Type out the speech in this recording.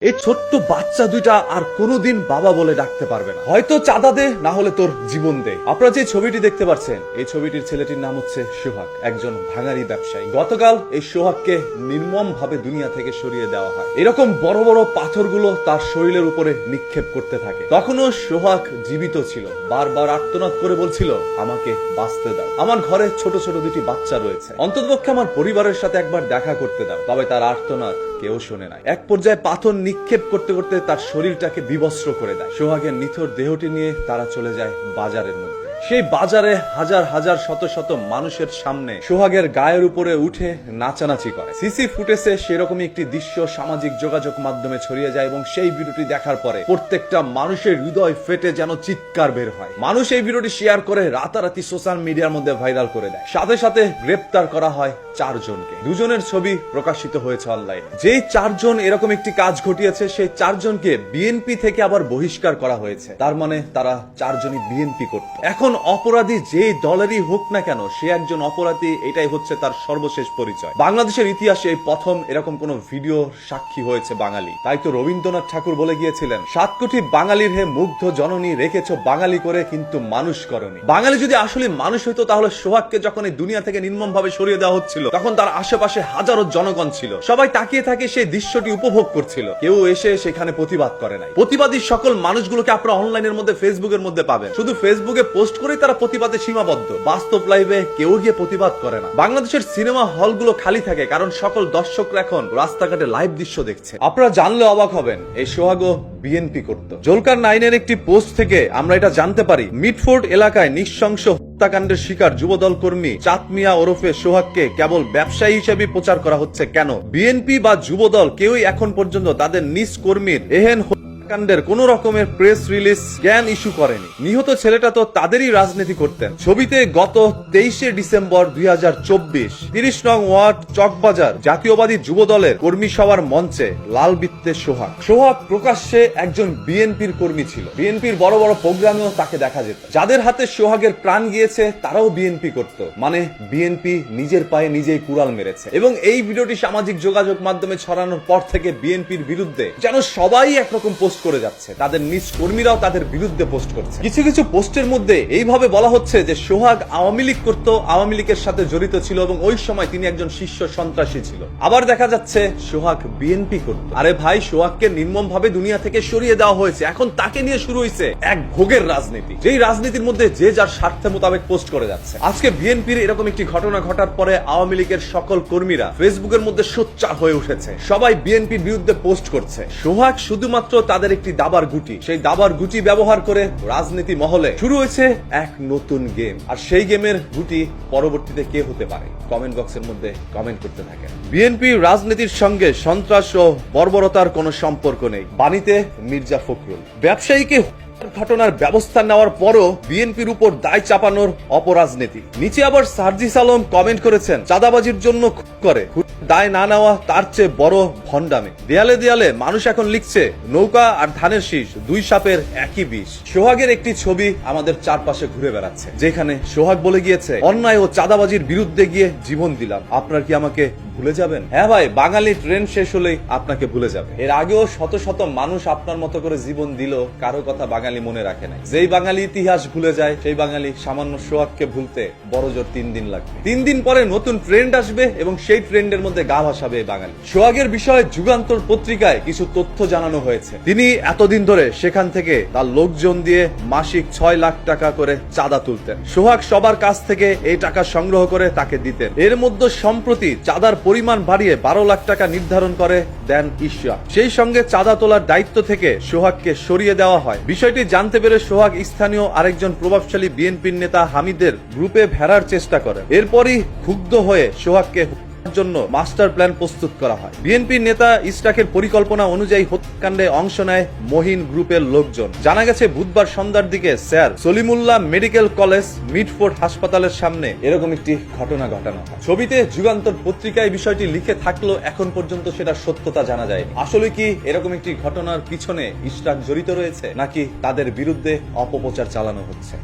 এই ছোট্ট বাচ্চা দুইটা আর কোনোদিন বাবা বলে ডাকতে পারবে না। হয়তো চাঁদা দে, না হলে তোর জীবন দে। আপনারা যে ছবিটি দেখতে পাচ্ছেন, এই ছবিটির ছেলেটির নাম হচ্ছে সোহাগ, একজন ভাঙারি ব্যবসায়ী। গতকাল এই সোহাগকে নির্মম ভাবে দুনিয়া থেকে সরিয়ে দেওয়া হয়। এরকম বড় বড় পাথরগুলো তার শরীরের উপরে নিক্ষেপ করতে থাকে। তখনও সোহাগ জীবিত ছিল, বারবার আর্তনাদ করে বলছিল, আমাকে বাঁচতে দাও, আমার ঘরে ছোট ছোট দুটি বাচ্চা রয়েছে, অন্ততপক্ষে আমার পরিবারের সাথে একবার দেখা করতে দাও। তবে তার আর্তনাদ কেউ শোনে না। এক পর্যায়ে পাথর নিক্ষেপ করতে করতে তার শরীরটাকে বিবস্ত্র করে দেয়। সোহাগের নিথর দেহটি নিয়ে তারা চলে যায় বাজারের মধ্যে। সেই বাজারে হাজার হাজার শত শত মানুষের সামনে সোহাগের গায়ের উপরে উঠে নাচানাচি করে। সিসি ফুটেজে সেরকমই একটি দৃশ্য সামাজিক যোগাযোগ মাধ্যমে ছড়িয়ে যায় এবং সেই ভিডিওটি দেখার পরে প্রত্যেকটা মানুষের হৃদয় ফেটে যেন চিৎকার বের হয়। মানুষ এই ভিডিওটি শেয়ার করে রাতারাতি সোশ্যাল মিডিয়ার মধ্যে ভাইরাল করে দেয়। সাথে সাথে গ্রেপ্তার করা হয় 4 জনকে। 2 জনের ছবি প্রকাশিত হয়েছে অনলাইনে। যেই 4 জন এরকম একটি কাজ ঘটিয়েছে, সেই 4 জনকে বিএনপি থেকে আবার বহিষ্কার করা হয়েছে। তার মানে তারা 4 জনই বিএনপি করত। এখন অপরাধী যেই দলেরই হোক না কেন, সে একজন অপরাধী, এটাই হচ্ছে তার সর্বশেষ পরিচয়। বাংলাদেশের ইতিহাসে এই প্রথম এরকম কোন ভিডিও সাক্ষী হয়েছে বাঙালি। তাই তো রবীন্দ্রনাথ ঠাকুর বলে গিয়েছিলেন, 7 কোটি বাঙালির হে মুগ্ধ জননী, রেখেছ বাঙালি করে কিন্তু মানুষ করনি। বাঙালি যদি আসলে মানুষ হইতো, তাহলে সোহাগকে যখন এই দুনিয়া থেকে নির্মম ভাবে সরিয়ে দেওয়া হচ্ছিল, তখন তার আশেপাশে হাজারো জনগণ ছিল। সবাই তাকিয়ে থাকে সেই দৃশ্যটি উপভোগ করছিল। কেউ এসে সেখানে প্রতিবাদ করে নাই। প্রতিবাদী সকল মানুষগুলোকে আপনারা অনলাইনের মধ্যে, ফেসবুকের মধ্যে পাবেন। শুধু ফেসবুকে পোস্ট করেই তারা প্রতিবাদে সীমাবদ্ধ। বাস্তব লাইভে কেউ গিয়ে প্রতিবাদ করে না। বাংলাদেশের সিনেমা হলগুলো খালি থাকে, কারণ সকল দর্শকরা এখন রাস্তাঘাটে লাইভ দৃশ্য দেখছে। আপনারা জানলে অবাক হবেন, এই সোহাগও বিএনপি করত। জোলকার 9-এর একটি পোস্ট থেকে আমরা এটা জানতে পারি, মিডফোর্ড এলাকায় নৃশংস হত্যাকাণ্ডের শিকার যুবদল কর্মী চাঁদ মিয়া ওরফে সোহাগকে কেবল ব্যবসায়ী হিসেবে প্রচার করা হচ্ছে কেন? বিএনপি বা যুবদল কেউই এখন পর্যন্ত তাদের নিজ কর্মীর এহেন কাণ্ডের কোন রকমের প্রেস রিলিজ জ্ঞান ইস্যু করেনি। নিহত ছেলেটা তো তাদেরই রাজনীতি করতেন। ছবিতে গত 23শে ডিসেম্বর 2024 30 নং ওয়ার্ড চকবাজার জাতীয়বাদী যুব দলের কর্মী সভার মঞ্চে লাল বৃত্তে সোহাগ। সোহাগ প্রকাশ্যে একজন বিএনপির কর্মী ছিল। বিএনপির বড় বড় প্রোগ্রামেও তাকে দেখা যেত। যাদের হাতে সোহাগের প্রাণ গিয়েছে তারাও বিএনপি করত। মানে বিএনপি নিজের পায়ে নিজেই কুড়াল মেরেছে। এবং এই ভিডিওটি সামাজিক যোগাযোগ মাধ্যমে ছড়ানোর পর থেকে বিএনপির বিরুদ্ধে যেন সবাই একরকম পোস্ট করে যাচ্ছে। তাদের নিজ কর্মীরাও তাদের বিরুদ্ধে পোস্ট করছে। কিছু কিছু পোস্টের মধ্যে এইভাবে বলা হচ্ছে যে সোহাগ আওয়ামী লীগ করত, আওয়ামী লীগের সাথে জড়িত ছিল এবং ওই সময় তিনি একজন শীর্ষ সন্ত্রাসী ছিল। আবার দেখা যাচ্ছে সোহাগ বিএনপি করত। আরে ভাই, সোহাগকে নির্মম ভাবে দুনিয়া থেকে সরিয়ে দেওয়া হয়েছে। এখন তাকে নিয়ে শুরু হয়েছে এক ভোগের রাজনীতি, যেই রাজনীতির মধ্যে যে যার স্বার্থ মোতাবেক পোস্ট করে যাচ্ছে। আজকে বিএনপির এরকম একটি ঘটনা ঘটার পরে আওয়ামী লীগের সকল কর্মীরা ফেসবুকের মধ্যে সোচ্চার হয়ে উঠেছে। সবাই বিএনপির বিরুদ্ধে পোস্ট করছে। সোহাগ শুধুমাত্র তাদের একটি দাবার গুটি। সেই দাবার গুটি ব্যবহার করে রাজনীতি মহলে শুরু হয়েছে এক নতুন গেম। আর সেই গেমের গুটি পরবর্তীতে কে হতে পারে? কমেন্ট বক্সের মধ্যে কমেন্ট করতে থাকেন। বিএনপি রাজনীতির সঙ্গে সন্ত্রাস ও বর্বরতার কোনো সম্পর্ক নেই। বাণীতে মির্জা ফখরুল। ব্যবসায়ীকে ঘটনার ব্যবস্থা নেওয়ার পরও বিএনপির উপর দায় চাপানোর অপরাজনীতি। নিচে আবার সার্জিস আলম কমেন্ট করেছেন, চাঁদাবাজির জন্য করে দায় না নেওয়া তার চেয়ে বড় ভণ্ডামি। দেয়ালে দেয়ালে মানুষ এখন লিখছে, নৌকা আর ধানের শীষ, 2 সাপের একই বিষ। সোহাগের একটি ছবি আমাদের চারপাশে ঘুরে বেড়াচ্ছে, যেখানে সোহাগ বলে গিয়েছে, অন্যায় ও চাঁদাবাজির বিরুদ্ধে গিয়ে জীবন দিলাম, আপনার কি আমাকে ভুলে যাবেন? হ্যাঁ ভাই, বাঙালি ট্রেন শেষ হলেই আপনাকে ভুলে যাবে। এর আগেও শত শত মানুষ আপনার মতো করে জীবন দিল, কারো কথা বাঙালি মনে রাখে নাই। যেই বাঙালি ইতিহাস ভুলে যায়, সেই বাঙালি সামান্য সোহাগকে ভুলতে বড় জোর 3 দিন লাগবে। 3 দিন পরে নতুন ট্রেন্ড আসবে এবং সেই ট্রেন্ডের মধ্যে গা ভাসাবে বাঙালি। সোহাগের বিষয়ে যুগান্তর পত্রিকায় কিছু তথ্য জানানো হয়েছে। তিনি এতদিন ধরে সেখান থেকে তার লোকজন দিয়ে মাসিক 6 লাখ টাকা করে চাঁদা তুলতেন। সোহাগ সবার কাছ থেকে এই টাকা সংগ্রহ করে তাকে দিতেন। এর মধ্যে সম্প্রতি চাঁদার পরিমাণ বাড়িয়ে 12 লাখ টাকা নির্ধারণ করে দেন ঈশা। সেই সঙ্গে চাঁদা তোলার দায়িত্ব থেকে সোহাগকে সরিয়ে দেওয়া হয়। বিষয়টি জানতে পেরে সোহাগ স্থানীয় আরেকজন প্রভাবশালী বিএনপির নেতা হামিদের গ্রুপে ভেড়ার চেষ্টা করেন। এরপরই ক্ষুব্ধ হয়ে সোহাগকে জন্য মাস্টার প্ল্যান প্রস্তুত করা হয়। বিএনপির নেতা ইস্টাকের পরিকল্পনা অনুযায়ী হত্যাকাণ্ডে অংশ নেয় মহিন গ্রুপের লোকজন। জানা গেছে বুধবার সন্ধ্যার দিকে sir Salimullah medical college Mitford হাসপাতালের সামনে এরকম একটি ঘটনা ঘটানো হয়। ছবিতে যুগান্তর পত্রিকায় বিষয়টি লিখে থাকলেও এখন পর্যন্ত সেটা সত্যতা জানা যায়। আসলে কি এরকম একটি ঘটনার পিছনে ইস্টাক জড়িত রয়েছে, নাকি তাদের বিরুদ্ধে অপপ্রচার চালানো হচ্ছে?